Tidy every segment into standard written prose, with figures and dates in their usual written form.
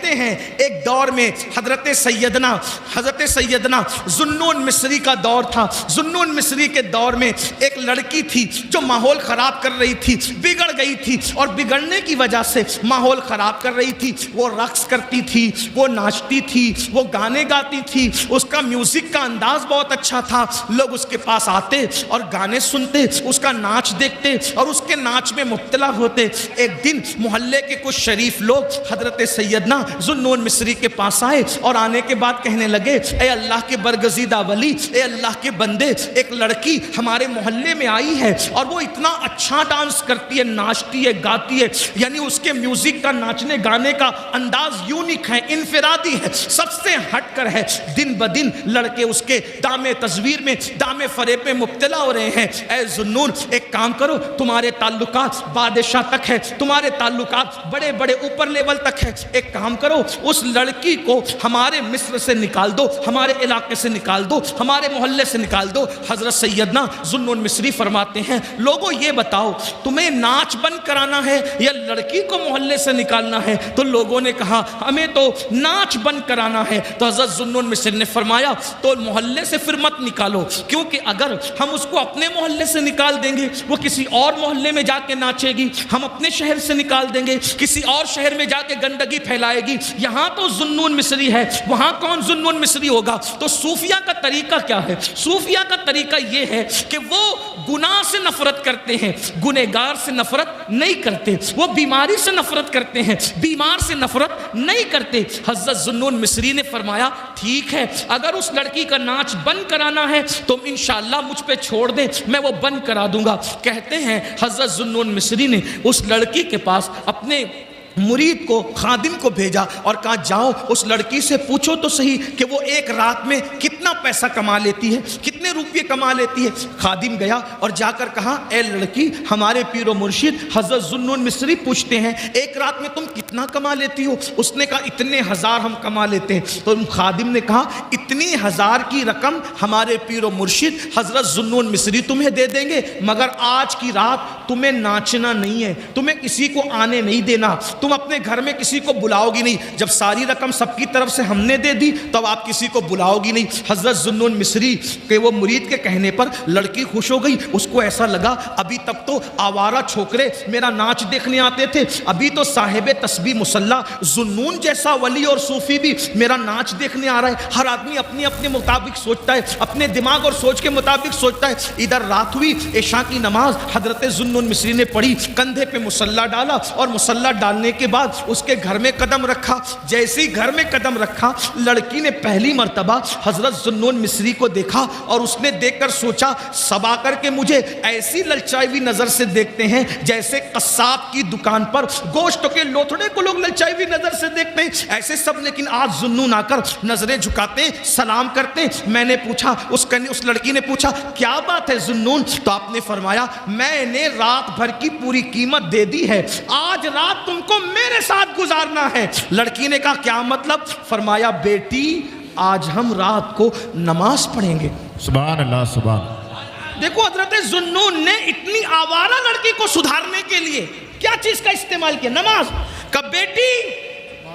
کہتے ہیں ایک دور میں حضرت سیدنا ذوالنون مصری کا دور تھا. ذوالنون مصری کے دور میں ایک لڑکی تھی جو ماحول خراب کر رہی تھی, بگڑ گئی تھی, اور بگڑنے کی وجہ سے ماحول خراب کر رہی تھی. وہ رقص کرتی تھی, وہ ناچتی تھی, وہ گانے گاتی تھی, اس کا میوزک کا انداز بہت اچھا تھا. لوگ اس کے پاس آتے اور گانے سنتے, اس کا ناچ دیکھتے اور اس کے ناچ میں مبتلا ہوتے. ایک دن محلے کے کچھ شریف لوگ حضرت سیدنا ذوالنون مصری کے پاس آئے اور آنے کے بعد کہنے لگے, اے اللہ کے برگزیدہ ولی, اے اللہ کے بندے, ایک لڑکی ہمارے محلے میں آئی ہے اور وہ اتنا اچھا ڈانس کرتی ہے, ناچتی ہے, گاتی ہے, یعنی اس کے میوزک کا, ناچنے گانے کا انداز یونیک ہے, انفرادی ہے, سب سے ہٹ کر ہے. دن بدن لڑکے اس کے دامے تصویر میں, دامے فریب میں مبتلا ہو رہے ہیں. اے ذوالنون, ایک کام کرو, تمہارے تعلقات بادشاہ تک ہے, تمہارے تعلقات بڑے بڑے اوپر لیول تک ہے. ایک کام کرو, اس لڑکی کو ہمارے مصر سے نکال دو, ہمارے علاقے سے نکال دو, ہمارے محلے سے نکال دو. حضرت سیدنا ذوالنون مصری فرماتے ہیں, لوگوں یہ بتاؤ تمہیں ناچ بند کرانا ہے یا لڑکی کو محلے سے نکالنا ہے؟ تو لوگوں نے کہا ہمیں تو ناچ بند کرانا ہے. تو حضرت ذوالنون مصری نے فرمایا تو محلے سے پھر مت نکالو, کیونکہ اگر ہم اس کو اپنے محلے سے نکال دیں گے وہ کسی اور محلے میں جا کے ناچے گی, ہم اپنے شہر سے نکال دیں گے کسی اور شہر میں جا کے گندگی پھیلائے گی. یہاں تو ذوالنون مصری ہے, وہاں کون ذوالنون مصری ہوگا؟ تو صوفیہ کا طریقہ کیا ہے؟ صوفیہ کا طریقہ یہ ہے کہ وہ گناہ سے نفرت کرتے ہیں, گنہگار سے نفرت نہیں کرتے. وہ بیماری سے نفرت کرتے ہیں, بیمار سے نفرت نہیں کرتے. حضرت ذوالنون مصری نے فرمایا ٹھیک ہے, اگر اس لڑکی کا ناچ بند کرانا ہے تو انشاءاللہ مجھ پہ چھوڑ دیں, میں وہ بند کرا دوں گا. کہتے ہیں حضرت ذوالنون مصری نے اس لڑکی کے پاس اپنے مرید کو, خادم کو بھیجا اور کہا جاؤ اس لڑکی سے پوچھو تو صحیح کہ وہ ایک رات میں کتنا پیسہ کما لیتی ہے, کتنے روپے کما لیتی ہے. خادم گیا اور جا کر کہا اے لڑکی, ہمارے پیر و مرشد حضرت ذوالنون مصری پوچھتے ہیں ایک رات میں تم کتنا کما لیتی ہو؟ اس نے کہا اتنے ہزار ہم کما لیتے ہیں. تو خادم نے کہا اتنی ہزار کی رقم ہمارے پیر و مرشد حضرت ذوالنون مصری تمہیں دے دیں گے, مگر آج کی رات تمہیں ناچنا نہیں ہے, تمہیں کسی کو آنے نہیں دینا, تم اپنے گھر میں کسی کو بلاؤ گی نہیں. جب ساری رقم سب کی طرف سے ہم نے دے دی تو آپ کسی کو بلاؤ گی نہیں. حضرت ذوالنون مصری کے وہ مرید کے کہنے پر لڑکی خوش ہو گئی. اس کو ایسا لگا ابھی تک تو آوارہ چھوکرے میرا ناچ دیکھنے آتے تھے, ابھی تو صاحب تسبیح مصلی ذوالنون جیسا ولی اور صوفی بھی میرا ناچ دیکھنے آ رہا ہے. ہر آدمی اپنے اپنے مطابق سوچتا ہے, اپنے دماغ اور سوچ کے مطابق سوچتا ہے. ادھر رات ہوئی, عشاء کی نماز حضرت ذوالنون مصری نے پڑھی, کندھے پہ مصلی ڈالا اور مصلی ڈالنے کے بعد اس کے گھر میں قدم رکھا. جیسے ہی گھر میں قدم رکھا, لڑکی نے پہلی مرتبہ حضرت ذوالنون مصری کو دیکھا اور اس نے دیکھ کر سوچا سب آ کر کے مجھے ایسی للچائی ہوئی نظر سے دیکھتے ہیں جیسے قصاب کی دکان پر گوشت کے لوتھڑے کو لوگ للچائی ہوئی نظر سے دیکھتے ہیں, ایسے سب. لیکن آج ذوالنون آ کر نظریں جھکاتے ہیں, سلام کرتے ہیں. میں نے پوچھا, اس لڑکی نے پوچھا کیا بات ہے ذوالنون؟ تو آپ نے فرمایا میں نے رات بھر کی پوری قیمت دے دی ہے, آج رات تم کو میرے ساتھ گزارنا ہے. لڑکی نے کہا کیا مطلب؟ فرمایا بیٹی آج ہم رات کو نماز پڑھیں گے. سبحان اللہ, سبحان. دیکھو حضرت ذوالنون نے اتنی آوارہ لڑکی کو سدھارنے کے لیے کیا چیز کا استعمال کیا؟ نماز. کہا بیٹی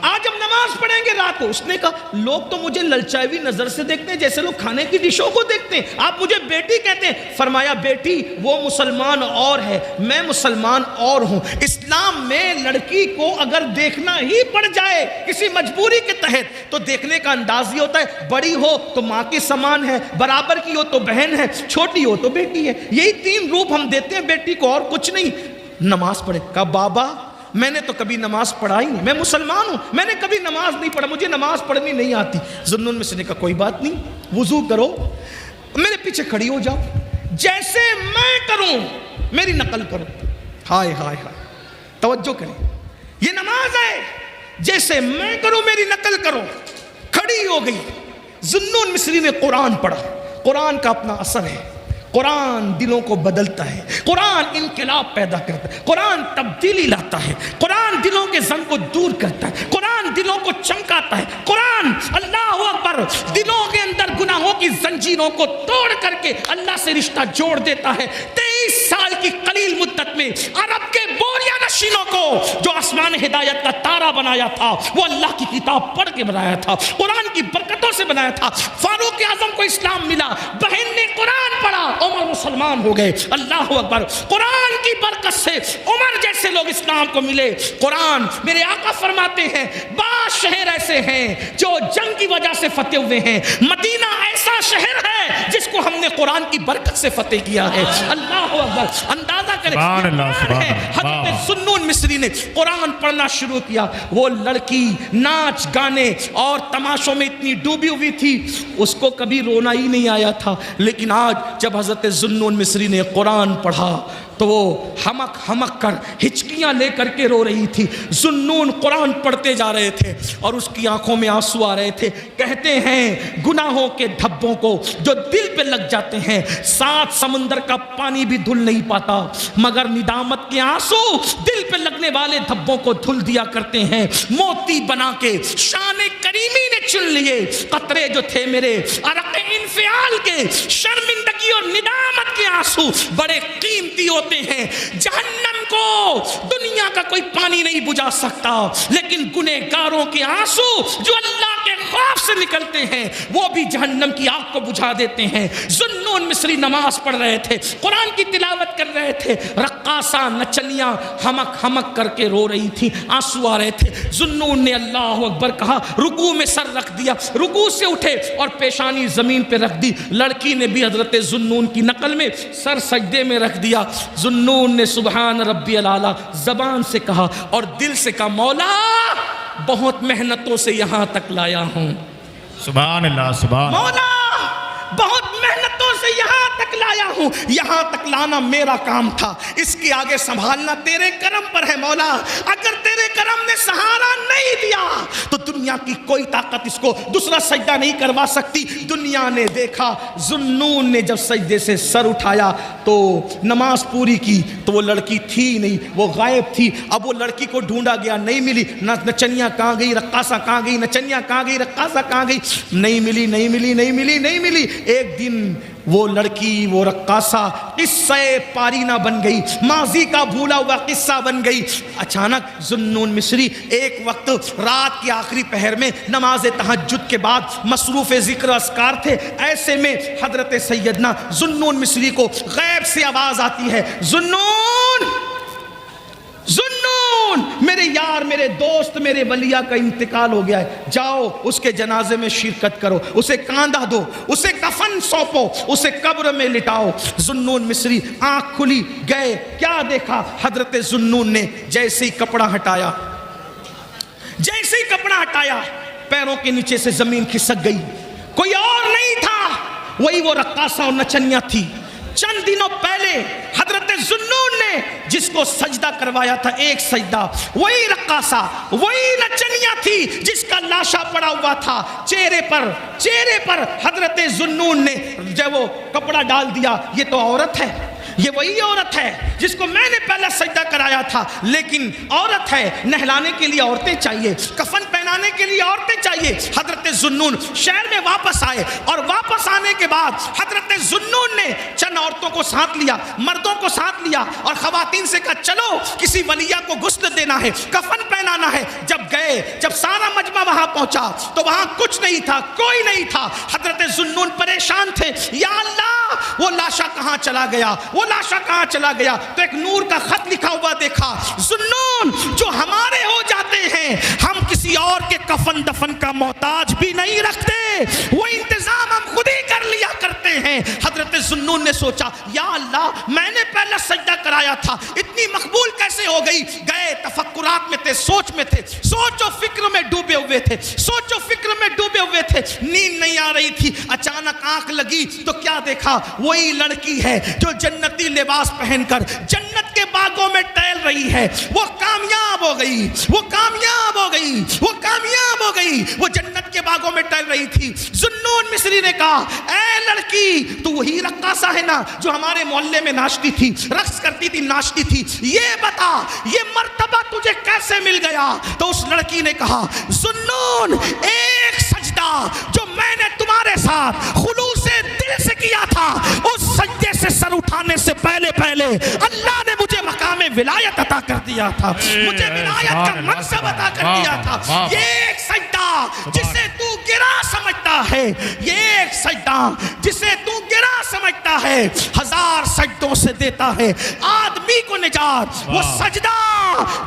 آج ہم نماز پڑھیں گے رات کو. اس نے کہا لوگ تو مجھے للچائی ہوئی نظر سے دیکھتے ہیں جیسے لوگ کھانے کی ڈشوں کو دیکھتے ہیں, آپ مجھے بیٹی کہتے ہیں. فرمایا بیٹی وہ مسلمان اور ہے, میں مسلمان اور ہوں. اسلام میں لڑکی کو اگر دیکھنا ہی پڑ جائے کسی مجبوری کے تحت تو دیکھنے کا انداز یہ ہوتا ہے, بڑی ہو تو ماں کے سامان ہے, برابر کی ہو تو بہن ہے, چھوٹی ہو تو بیٹی ہے. یہی تین روپ ہم دیتے ہیں بیٹی کو, اور کچھ نہیں. نماز پڑھے. کہا بابا میں نے تو کبھی نماز پڑھائی نہیں, میں مسلمان ہوں, میں نے کبھی نماز نہیں پڑھا, مجھے نماز پڑھنی نہیں آتی. ذوالنون مصری نے کہا کوئی بات نہیں, وضو کرو, میرے پیچھے کھڑی ہو جاؤ, جیسے میں کروں میری نقل کرو. ہائے ہائے ہائے, توجہ کریں, یہ نماز ہے, جیسے میں کروں میری نقل کرو. کھڑی ہو گئی. ذوالنون مصری نے قرآن پڑھا. قرآن کا اپنا اثر ہے, قرآن دلوں کو بدلتا ہے, قرآن انقلاب پیدا کرتا ہے, قرآن تبدیلی لاتا ہے, قرآن دلوں کے زنگ کو دور کرتا ہے, قرآن دلوں کو چمکاتا ہے, قرآن اللہ اکبر دلوں کے اندر گناہوں کی زنجیروں کو توڑ کر کے اللہ سے رشتہ جوڑ دیتا ہے. 23 سال کی قلیل مدت میں عرب کے بوریاں نشینوں کو جو آسمان ہدایت کا تارا بنایا تھا وہ اللہ کی کتاب پڑھ کے بنایا تھا، قرآن کی برکتوں سے بنایا تھا۔ فاروق اعظم کو اسلام ملا، بہن نے قرآن پڑھا، عمر مسلمان ہو گئے۔ اللہ اکبر، قرآن کی برکت سے عمر جیسے لوگ اسلام کو ملے۔ قرآن، میرے آقا فرماتے ہیں بعض شہر ایسے ہیں جو جنگ کی وجہ سے فتح ہوئے ہیں، مدینہ ایسا شہر ہے جس کو ہم نے قرآن کی برکت سے فتح کیا ہے۔ اللہ اکبر، اندازہ کریں حضرت ذوالنون مصری نے قرآن پڑھنا شروع کیا، وہ لڑکی ناچ گانے اور تماشوں میں اتنی ڈوبی ہوئی تھی اس کو کبھی رونا ہی نہیں آیا تھا، لیکن آج جب حضرت ذوالنون مصری نے قرآن پڑھا تو وہ ہمک ہمک کر ہچکیاں لے کر کے رو رہی تھی۔ ذوالنون قرآن پڑھتے جا رہے تھے اور اس کی آنکھوں میں آنسو آ رہے تھے۔ کہتے ہیں گناہوں کے دھبوں کو جو دل پہ لگ جاتے ہیں 7 سمندر کا پانی بھی دھل نہیں پاتا، مگر ندامت کے آنسو دل پہ لگنے والے دھبوں کو دھل دیا کرتے ہیں۔ موتی بنا کے شان کریمی نے چن لیے قطرے جو تھے میرے عرق انفعال کے، شرمندگی اور ندامت کے آنسو بڑے قیمتی ہوتے ہیں۔ جہنم کو دنیا کا کوئی پانی نہیں بجھا سکتا، لیکن گنہگاروں کے آنسو جو اللہ کے خوف سے نکلتے ہیں وہ بھی جہنم کی آگ کو بجھا دیتے ہیں۔ ذوالنون مصری نماز پڑھ رہے تھے، قرآن کی تلاوت کر رہے تھے، رقاصہ نچنیاں ہمک ہمک کر کے رو رہی تھی، آنسو آ رہے تھے۔ ذوالنون نے اللہ اکبر کہا، رکوع میں سر رکھ دیا، رکوع سے اٹھے اور پیشانی زمین پہ رکھ دی۔ لڑکی نے بھی حضرت ذوالنون کی نقل میں سر سجدے میں رکھ دیا۔ ذوالنون نے سبحان ربی الاعلیٰ زبان سے کہا اور دل سے کہا، مولا بہت محنتوں سے یہاں تک لایا ہوں، سبحان اللہ، سبحان مولا بہت محنتوں سے یہاں تک لایا ہوں، یہاں تک لانا میرا کام تھا، اس کے آگے سنبھالنا تیرے کرم پر ہے مولا۔ اگر تیرے کرم نے سہارا نہیں دیا تو دنیا کی کوئی طاقت اس کو دوسرا سجدہ نہیں کروا سکتی۔ دنیا نے دیکھا، ذوالنون نے جب سجدے سے سر اٹھایا تو نماز پوری کی تو وہ لڑکی تھی نہیں، وہ غائب تھی۔ اب وہ لڑکی کو ڈھونڈا گیا، نہیں ملی، نچنیاں کہاں گئی، رقاصہ کہاں گئی، نچنیاں کہاں گئی، رقاصہ کہاں گئی، نہیں ملی نہیں ملی نہیں ملی نہیں ملی۔ ایک دن وہ لڑکی، وہ رقاصہ قصہ پارینہ بن گئی، ماضی کا بھولا ہوا قصہ بن گئی۔ اچانک ذوالنون مصری ایک وقت رات کے آخری پہر میں نماز تہجد کے بعد مصروف ذکر اذکار تھے، ایسے میں حضرت سیدنا ذوالنون مصری کو غیب سے آواز آتی ہے، ذوالنون ذوالنون، میرے یار، میرے دوست، میرے ولیہ کا انتقال ہو گیا ہے، جاؤ اس کے جنازے میں شرکت کرو، اسے کاندھا دو، اسے کفن سونپو، اسے قبر میں لٹاؤ۔ ذوالنون مصری آنکھ کھلی، گئے، کیا دیکھا؟ حضرت ذوالنون نے جیسے ہی کپڑا ہٹایا، جیسے ہی کپڑا ہٹایا پیروں کے نیچے سے زمین کھسک گئی، کوئی اور نہیں تھا، وہی وہ رقاصہ اور نچنیاں تھی۔ چند دنوں پہلے حضرت ذوالنون نے جس کو سجدہ کروایا تھا، ایک سجدہ، وہی رقاصہ، وہی نچنیاں تھی جس کا لاشا پڑا ہوا تھا۔ چہرے پر حضرت ذوالنون نے جب وہ کپڑا ڈال دیا، یہ تو عورت ہے، یہ وہی عورت ہے جس کو میں نے پہلا سجدہ کرایا تھا، لیکن عورت ہے، نہلانے کے لیے عورتیں چاہیے، کفن پہنانے کے لیے عورتیں چاہیے۔ حضرت ذوالنون شہر میں واپس آئے اور واپس آنے کے بعد حضرت ذوالنون نے چند عورتوں کو ساتھ لیا، مردوں کو ساتھ لیا اور خواتین سے کہا چلو کسی ولیہ کو غسل دینا ہے، کفن پہنانا ہے۔ جب گئے، جب سارا مجمع وہاں پہنچا تو وہاں کچھ نہیں تھا، کوئی نہیں تھا۔ حضرت ذوالنون پریشان تھے، یا اللہ وہ لاشا کہاں چلا گیا، وہ لاشا کہاں چلا گیا؟ تو ایک نور کا خط لکھا ہوا دیکھا، ذوالنون جو ہمارے ہو جاتے ہیں ہم کسی اور کے کفن دفن کا محتاج بھی نہیں رکھتے، وہ انتظام ہم خود ہی کر لیا کرتے ہیں۔ حضرت ذوالنون نے سوچا، یا اللہ میں نے پہلا سجدہ کرایا تھا، اتنی مقبول کیسے ہو گئی؟ گئے تفکرات میں تھے، سوچ میں تھے، سوچ و فکر میں ڈوبے ہوئے تھے، سوچ و فکر میں ڈوبے ہوئے تھے، نیند نہیں آ رہی تھی۔ اچانک آنکھ لگی تو کیا دیکھا؟ وہی لڑکی ہے جو جنتی لباس پہن کر جنت کے باغوں میں ٹہل رہی ہے۔ وہ کامیاب ہو گئی، وہ کامیاب ہو گئی، وہ کامیاب ہو گئی، وہ جنت کے باغوں میں ٹہل رہی تھی۔ ذوالنون مصری نے کہا، اے لڑکی تو وہی رقاصہ ہے نا جو ہمارے محلے میں ناچتی تھی، رقص کرتی تھی، ناچتی تھی، یہ بتا یہ مرتبہ تجھے کیسے مل گیا؟ تو اس لڑکی نے کہا، ذوالنون ایک سجدہ جو میں نے تمہارے ساتھ خلوص دل سے کیا تھا، اس سجدے سے سر اٹھانے سے پہلے اللہ نے مجھے مقام ولایت عطا کر دیا تھا، مجھے ولایت کا منصب عطا کر دیا تھا۔ یہ ایک سجدہ جسے تو گرا سمجھتا ہے، یہ ایک سجدہ جسے تو گرا سمجھتا ہے، 1000 سجدوں سے دیتا ہے آدمی کو نجات۔ وہ سجدہ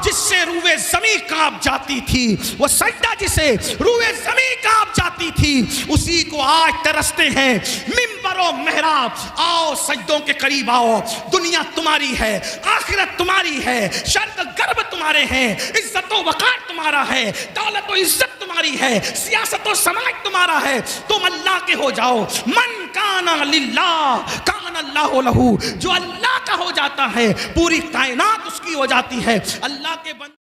جس سے روئے زمین کانپ جاتی تھی، وہ سجدہ جسے روئے زمین کانپ جاتی تھی، اسی کو آج ترستے ہیں منبر و محراب۔ آؤ سجدوں کے قریب آؤ، دنیا تمہاری ہے، آخرت تمہاری ہے، شرق غرب تمہارے ہیں، عزت و وقار تمہارا ہے، دولت و عزت تمہاری ہے، سیاست و سماج تمہارا ہے۔ تم اللہ کے ہو جاؤ۔ من کان للہ کان اللہ لہ، جو اللہ کا ہو جاتا ہے پوری کائنات اس کی ہو جاتی ہے۔ اللہ کے بندے